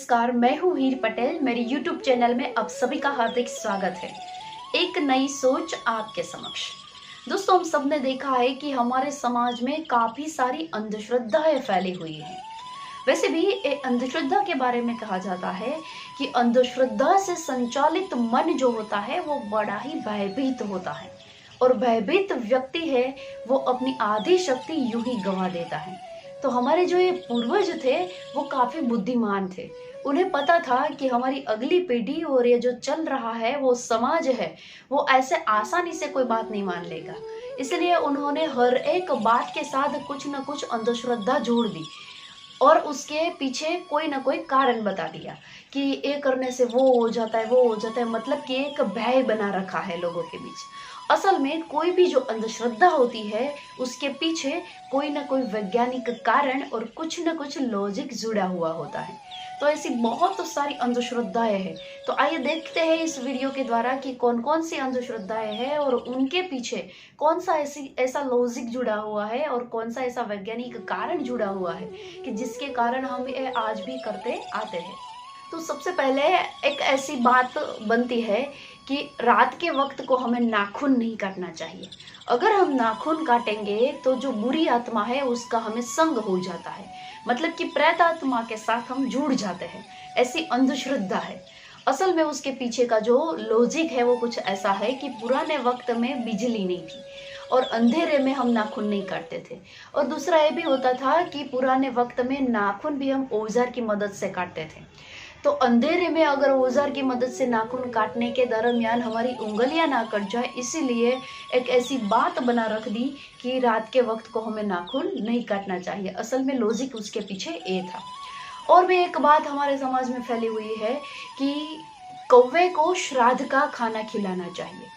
नमस्कार, मैं हूँ हीर पटेल। मेरे YouTube चैनल में आप सभी का हार्दिक स्वागत है। एक नई सोच आपके समक्ष। दोस्तों, हम सब ने देखा है कि हमारे समाज में काफी सारी अंधश्रद्धाएं फैली हुई हैं। वैसे भी अंधश्रद्धा के बारे में कहा जाता है कि अंधश्रद्धा से संचालित मन जो होता है वो बड़ा ही भयभीत होता है, और भयभीत व्यक्ति है वो अपनी आधी शक्ति यूं ही गंवा देता है। तो हमारे जो ये पूर्वज थे वो काफी बुद्धिमान थे। उन्हें पता था कि हमारी अगली पीढ़ी और ये जो चल रहा है वो समाज है, वो ऐसे आसानी से कोई बात नहीं मान लेगा। इसलिए उन्होंने हर एक बात के साथ कुछ न कुछ अंधश्रद्धा जोड़ दी और उसके पीछे कोई ना कोई कारण बता दिया कि ये करने से वो हो जाता है, वो हो जाता है। मतलब कि एक भय बना रखा है लोगों के बीच। असल में कोई भी जो अंधश्रद्धा होती है उसके पीछे कोई ना कोई वैज्ञानिक कारण और कुछ ना कुछ लॉजिक जुड़ा हुआ होता है। तो ऐसी बहुत सारी अंधश्रद्धाएं हैं। तो आइए देखते हैं इस वीडियो के द्वारा कि कौन कौन सी अंधश्रद्धाएं हैं और उनके पीछे कौन सा ऐसा लॉजिक जुड़ा हुआ है और कौन सा ऐसा वैज्ञानिक कारण जुड़ा हुआ है कि जिसके कारण हम ये आज भी करते आते हैं। तो सबसे पहले एक ऐसी बात बनती है कि रात के वक्त को हमें नाखून नहीं काटना चाहिए। अगर हम नाखून काटेंगे तो जो बुरी आत्मा है उसका हमें संग हो जाता है, मतलब कि प्रेत आत्मा के साथ हम जुड़ जाते हैं। ऐसी अंधश्रद्धा है। असल में उसके पीछे का जो लॉजिक है वो कुछ ऐसा है कि पुराने वक्त में बिजली नहीं थी और अंधेरे में हम नाखून नहीं काटते थे। और दूसरा ये भी होता था कि पुराने वक्त में नाखून भी हम औजार की मदद से काटते थे। तो अंधेरे में अगर औजार की मदद से नाखून काटने के दरमियान हमारी उंगलियां ना कट जाए, इसीलिए एक ऐसी बात बना रख दी कि रात के वक्त को हमें नाखून नहीं काटना चाहिए। असल में लॉजिक उसके पीछे ये था। और भी एक बात हमारे समाज में फैली हुई है कि कौवे को श्राद्ध का खाना खिलाना चाहिए।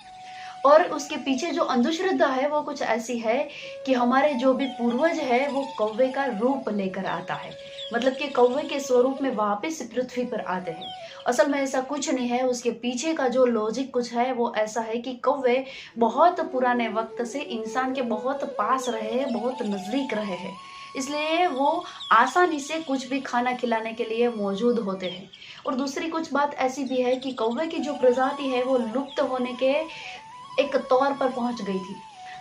और उसके पीछे जो अंधश्रद्धा है वो कुछ ऐसी है कि हमारे जो भी पूर्वज है वो कौवे का रूप लेकर आता है, मतलब कि कौवे के स्वरूप में वापस पृथ्वी पर आते हैं। असल में ऐसा कुछ नहीं है। उसके पीछे का जो लॉजिक कुछ है वो ऐसा है कि कौवे बहुत पुराने वक्त से इंसान के बहुत पास रहे हैं, बहुत नजदीक रहे हैं, इसलिए वो आसानी से कुछ भी खाना खिलाने के लिए मौजूद होते हैं। और दूसरी कुछ बात ऐसी भी है कि कौवे की जो प्रजाति है वो लुप्त होने के एक तौर पर पहुंच गई थी।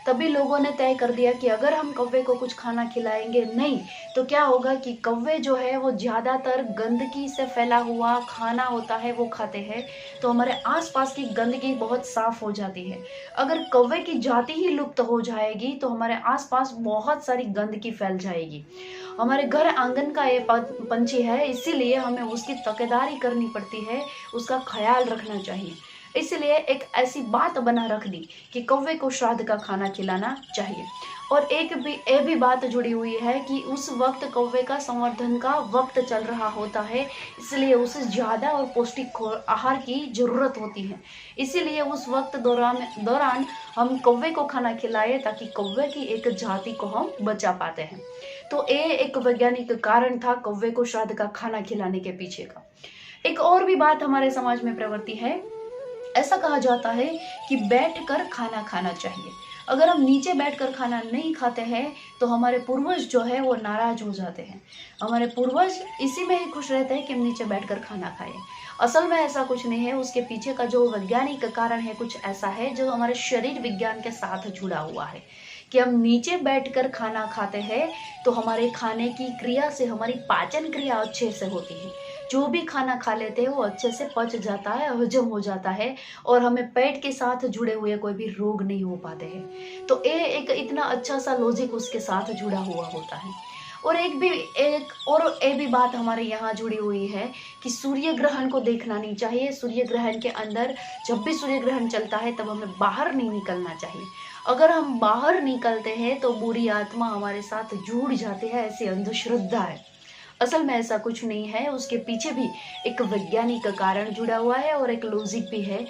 तभी लोगों ने तय कर दिया कि अगर हम कौवे को कुछ खाना खिलाएंगे नहीं तो क्या होगा कि कौवे जो है वो ज्यादातर गंदगी से फैला हुआ खाना होता है वो खाते हैं, तो हमारे आसपास की गंदगी बहुत साफ हो जाती है। अगर कौवे की जाति ही लुप्त हो जाएगी तो हमारे आसपास बहुत सारी गंदगी फैल जाएगी। हमारे घर आंगन का ये पंछी है, इसीलिए हमें उसकी तकेदारी करनी पड़ती है, उसका ख्याल रखना चाहिए। इसलिए एक ऐसी बात बना रख दी कि कौवे को श्राद्ध का खाना खिलाना चाहिए। और एक भी बात जुड़ी हुई है कि उस वक्त कौवे का संवर्धन का वक्त चल रहा होता है, इसलिए उसे ज्यादा और पौष्टिक आहार की जरूरत होती है। इसीलिए उस वक्त दौरान हम कौवे को खाना खिलाए ताकि कौवे की एक जाति को हम बचा पाते हैं। तो ये एक वैज्ञानिक कारण था कौवे को श्राद्ध का खाना खिलाने के पीछे का। एक और भी बात हमारे समाज में प्रवृत्ति है। ऐसा कहा जाता है कि बैठकर खाना खाना चाहिए। अगर हम नीचे बैठकर खाना नहीं खाते हैं तो हमारे पूर्वज जो है वो नाराज हो जाते हैं। हमारे पूर्वज इसी में ही खुश रहते हैं कि हम नीचे बैठकर खाना खाएं। असल में ऐसा कुछ नहीं है। उसके पीछे का जो वैज्ञानिक कारण है कुछ ऐसा है जो हमारे शरीर विज्ञान के साथ जुड़ा हुआ है कि हम नीचे बैठकर खाना खाते हैं तो हमारे खाने की क्रिया से हमारी पाचन क्रिया अच्छे से होती है। जो भी खाना खा लेते हैं वो अच्छे से पच जाता है, हजम हो जाता है और हमें पेट के साथ जुड़े हुए कोई भी रोग नहीं हो पाते हैं। तो ये एक इतना अच्छा सा लॉजिक उसके साथ जुड़ा हुआ होता है। और एक भी बात हमारे यहाँ जुड़ी हुई है कि सूर्य ग्रहण को देखना नहीं चाहिए। सूर्य ग्रहण के अंदर जब भी सूर्य ग्रहण चलता है तब हमें बाहर नहीं निकलना चाहिए। अगर हम बाहर निकलते हैं तो बुरी आत्मा हमारे साथ जुड़ जाती है, ऐसी अंधश्रद्धा है। असल में ऐसा कुछ नहीं है। उसके पीछे भी एक वैज्ञानिक कारण जुड़ा हुआ है और एक लॉजिक भी है।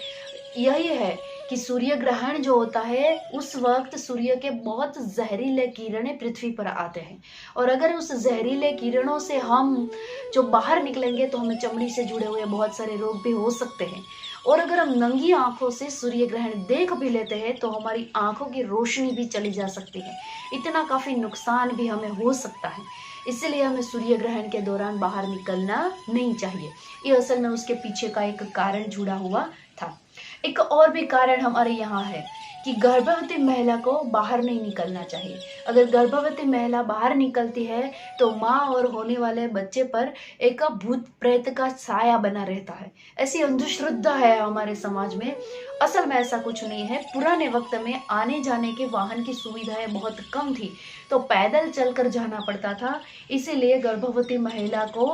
यही है कि सूर्य ग्रहण जो होता है उस वक्त सूर्य के बहुत जहरीले किरणें पृथ्वी पर आते हैं, और अगर उस जहरीले किरणों से हम जो बाहर निकलेंगे तो हमें चमड़ी से जुड़े हुए बहुत सारे रोग भी हो सकते हैं। और अगर हम नंगी आंखों से सूर्य ग्रहण देख भी लेते हैं तो हमारी आंखों की रोशनी भी चली जा सकती है। इतना काफी नुकसान भी हमें हो सकता है। इसलिए हमें सूर्य ग्रहण के दौरान बाहर निकलना नहीं चाहिए। ये असल में उसके पीछे का एक कारण जुड़ा हुआ था। एक और भी कारण हमारे यहाँ है कि गर्भवती महिला को बाहर नहीं निकलना चाहिए। अगर गर्भवती महिला बाहर निकलती है तो माँ और होने वाले बच्चे पर एक भूत प्रेत का साया बना रहता है। ऐसी अंधश्रद्धा है हमारे समाज में। असल में ऐसा कुछ नहीं है। पुराने वक्त में आने जाने के वाहन की सुविधाएं बहुत कम थी, तो पैदल चलकर जाना पड़ता था। इसीलिए गर्भवती महिला को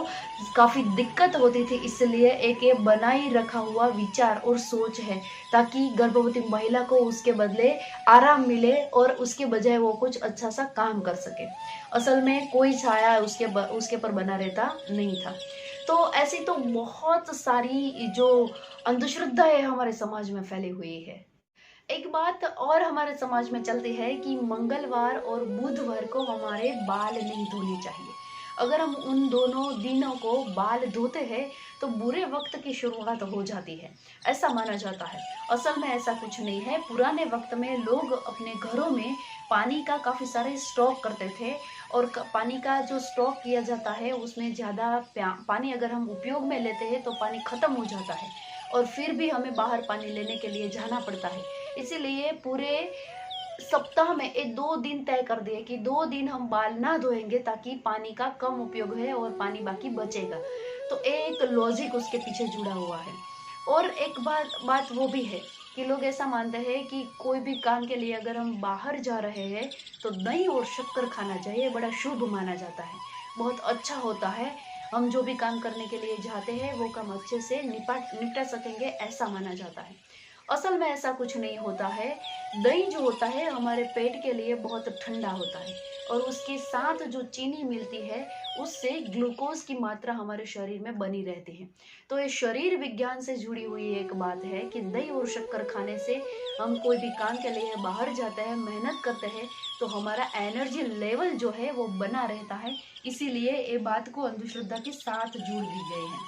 काफी दिक्कत होती थी। इसलिए एक ये बनाई रखा हुआ विचार और सोच है, ताकि गर्भवती महिला को उसके बदले आराम मिले और उसके बजाय वो कुछ अच्छा सा काम कर सके। असल में कोई छाया उसके पर बना रहता नहीं था। तो ऐसी तो बहुत सारी जो अंधश्रद्धा है हमारे समाज में फैली हुई है। एक बात और हमारे समाज में चलती है कि मंगलवार और बुधवार को हमारे बाल नहीं धोने चाहिए। अगर हम उन दोनों दिनों को बाल धोते हैं तो बुरे वक्त की शुरुआत हो जाती है, ऐसा माना जाता है। असल में ऐसा कुछ नहीं है। पुराने वक्त में लोग अपने घरों में पानी का काफी सारे स्टॉक करते थे, और पानी का जो स्टॉक किया जाता है उसमें ज्यादा पानी अगर हम उपयोग में लेते हैं तो पानी खत्म हो जाता है, और फिर भी हमें बाहर पानी लेने के लिए जाना पड़ता है। इसीलिए पूरे सप्ताह में ये 2 दिन तय कर दिए कि 2 दिन हम बाल ना धोएंगे, ताकि पानी का कम उपयोग है और पानी बाकी बचेगा। तो एक लॉजिक उसके पीछे जुड़ा हुआ है। और एक बात वो भी है कि लोग ऐसा मानते हैं कि कोई भी काम के लिए अगर हम बाहर जा रहे हैं तो दही और शक्कर खाना चाहिए, बड़ा शुभ माना जाता है, बहुत अच्छा होता है। हम जो भी काम करने के लिए जाते हैं वो काम अच्छे से निपटा सकेंगे, ऐसा माना जाता है। असल में ऐसा कुछ नहीं होता है। दही जो होता है हमारे पेट के लिए बहुत ठंडा होता है, और उसके साथ जो चीनी मिलती है उससे ग्लूकोज की मात्रा हमारे शरीर में बनी रहती है। तो ये शरीर विज्ञान से जुड़ी हुई एक बात है कि दही और शक्कर खाने से हम कोई भी काम के लिए बाहर जाते हैं, मेहनत करते हैं, तो हमारा एनर्जी लेवल जो है वो बना रहता है। इसीलिए ये बात को अंधश्रद्धा के साथ जोड़ दी गई है।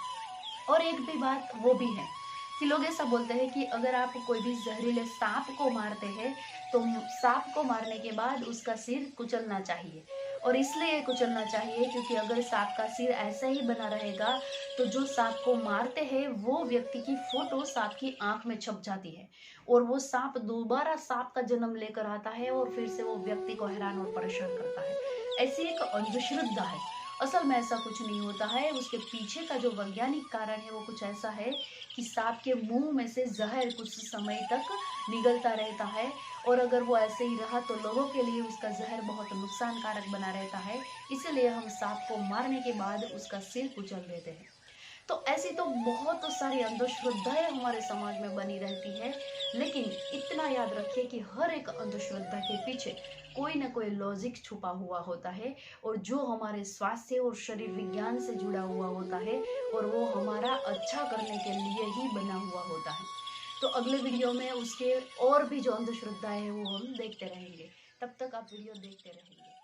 और एक भी बात वो भी है कि लोग ऐसा बोलते हैं कि अगर आप कोई भी जहरीले सांप को मारते हैं तो सांप को मारने के बाद उसका सिर कुचलना चाहिए। और इसलिए कुचलना चाहिए क्योंकि अगर सांप का सिर ऐसा ही बना रहेगा तो जो सांप को मारते हैं वो व्यक्ति की फोटो सांप की आंख में छप जाती है, और वो सांप दोबारा सांप का जन्म लेकर आता है और फिर से वो व्यक्ति को हैरान और परेशान करता है। ऐसी एक अंधश्रद्धा है। असल में ऐसा कुछ नहीं होता है। उसके पीछे का जो वैज्ञानिक कारण है वो कुछ ऐसा है कि सांप के मुंह में से जहर कुछ समय तक निगलता रहता है, और अगर वो ऐसे ही रहा तो लोगों के लिए उसका जहर बहुत नुकसान कारक बना रहता है। इसीलिए हम सांप को मारने के बाद उसका सिर कुचल देते हैं। तो ऐसी तो बहुत सारी अंधश्रद्धाएं हमारे समाज में बनी रहती है। लेकिन इतना याद रखिए कि हर एक अंधश्रद्धा के पीछे कोई ना कोई लॉजिक छुपा हुआ होता है, और जो हमारे स्वास्थ्य और शरीर विज्ञान से जुड़ा हुआ होता है, और वो हमारा अच्छा करने के लिए ही बना हुआ होता है। तो अगले वीडियो में उसके और भी जो अंधश्रद्धाएं हैं वो हम देखते रहेंगे। तब तक आप वीडियो देखते रहेंगे।